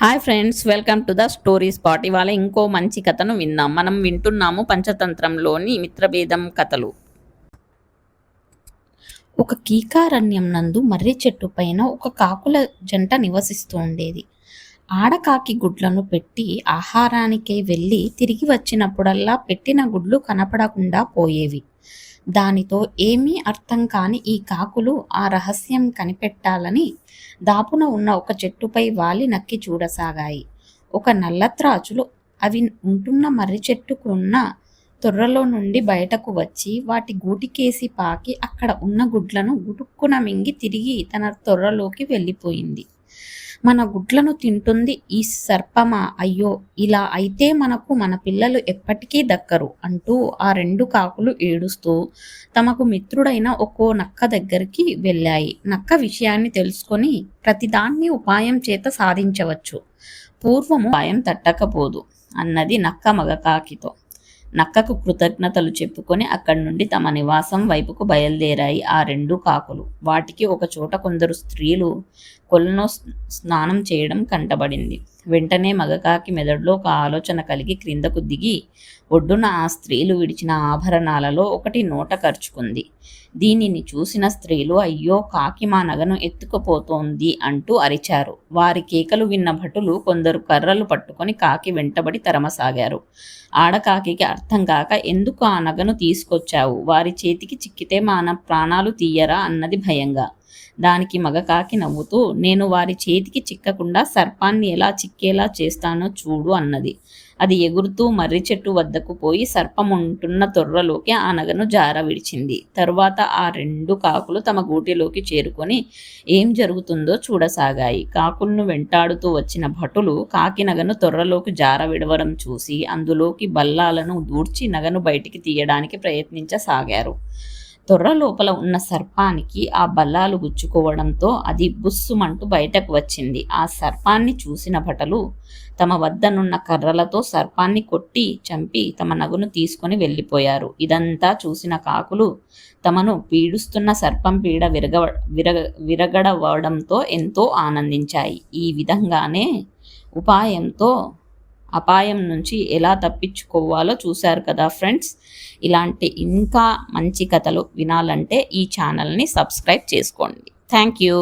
Hi friends, welcome to the story spot. ఇవాళ ఇంకో మంచి కథను విందాం. మనం వింటున్నాము పంచతంత్రంలోని మిత్రభేదం కథలు. ఒక కీకారణ్యం నందు మర్రి చెట్టు పైన ఒక కాకుల జంట నివసిస్తూ ఉండేది. ఆడకాకి గుడ్లను పెట్టి ఆహారానికై వెళ్ళి తిరిగి వచ్చినప్పుడల్లా పెట్టిన గుడ్లు కనపడకుండా పోయేవి. దానితో ఏమీ అర్థం కాని ఈ కాకులు ఆ రహస్యం కనిపెట్టాలని దాపున ఉన్న ఒక చెట్టుపై వాలి నక్కి చూడసాగాయి. ఒక నల్లత్రాచులు అవి ఉంటున్న మర్రి చెట్టుకున్న తొర్రలో నుండి బయటకు వచ్చి వాటి గూటికేసి పాకి అక్కడ ఉన్న గుడ్లను గుటుక్కున మింగి తిరిగి తన తొర్రలోకి వెళ్ళిపోయింది. మన గుడ్లను తింటుంది ఈ సర్పమా, అయ్యో, ఇలా అయితే మనకు మన పిల్లలు ఎప్పటికీ దక్కరు అంటూ ఆ రెండు కాకులు ఏడుస్తూ తమకు మిత్రుడైన ఒక్కో నక్క దగ్గరికి వెళ్ళాయి. నక్క విషయాన్ని తెలుసుకొని ప్రతిదాన్ని ఉపాయం చేత సాధించవచ్చు, పూర్వము ఉపాయం తట్టకపోదు అన్నది నక్క మగకాకితో. నక్కకు కృతజ్ఞతలు చెప్పుకొని అక్కడి నుండి తమ నివాసం వైపుకు బయలుదేరాయి ఆ రెండు కాకులు. వాటికి ఒక చోట కొందరు స్త్రీలు కొలను స్నానం చేయడం కంటబడింది. వెంటనే మగకాకి మెదడులో ఒక ఆలోచన కలిగి క్రిందకు దిగి ఒడ్డున ఆ స్త్రీలు విడిచిన ఆభరణాలలో ఒకటి నోట కరుచుకుంది. దీనిని చూసిన స్త్రీలు, అయ్యో, కాకి మా నగను ఎత్తుకుపోతోంది అంటూ అరిచారు. వారి కేకలు విన్న భటులు కొందరు కర్రలు పట్టుకొని కాకి వెంటబడి తరమసాగారు. ఆడకాకి అర్థం కాక, ఎందుకు ఆ నగను తీసుకొచ్చావు, వారి చేతికి చిక్కితే మన ప్రాణాలు తీయరా అన్నది భయంగా. దానికి మగకాకి నవ్వుతూ, నేను వారి చేతికి చిక్కకుండా సర్పాన్ని ఎలా చిక్కేలా చేస్తానో చూడు అన్నది. అది ఎగురుతూ మర్రి చెట్టు వద్దకు పోయి సర్పం ఉంటున్న తొర్రలోకి ఆ నగను జార విడిచింది. తరువాత ఆ రెండు కాకులు తమ గూటిలోకి చేరుకొని ఏం జరుగుతుందో చూడసాగాయి. కాకులను వెంటాడుతూ వచ్చిన భటులు కాకి నగను తొర్రలోకి జార విడవడం చూసి అందులోకి బల్లాలను దూర్చి నగను బయటికి తీయడానికి ప్రయత్నించసాగారు. తొర్ర లోపల ఉన్న సర్పానికి ఆ బల్లాలు గుచ్చుకోవడంతో అది బుస్సుమంటూ బయటకు వచ్చింది. ఆ సర్పాన్ని చూసిన భటలు తమ వద్దనున్న కర్రలతో సర్పాన్ని కొట్టి చంపి తమ నగును తీసుకొని వెళ్ళిపోయారు. ఇదంతా చూసిన కాకులు తమను పీడిస్తున్న సర్పం పీడ విరగడవడంతో ఎంతో ఆనందించాయి. ఈ విధంగానే ఉపాయంతో అపాయం నుంచి ఎలా తప్పించుకోవాలో చూశారు కదా ఫ్రెండ్స్. ఇలాంటి ఇంకా మంచి కథలు వినాలంటే ఈ ఛానల్ని సబ్స్క్రైబ్ చేసుకోండి. Thank you.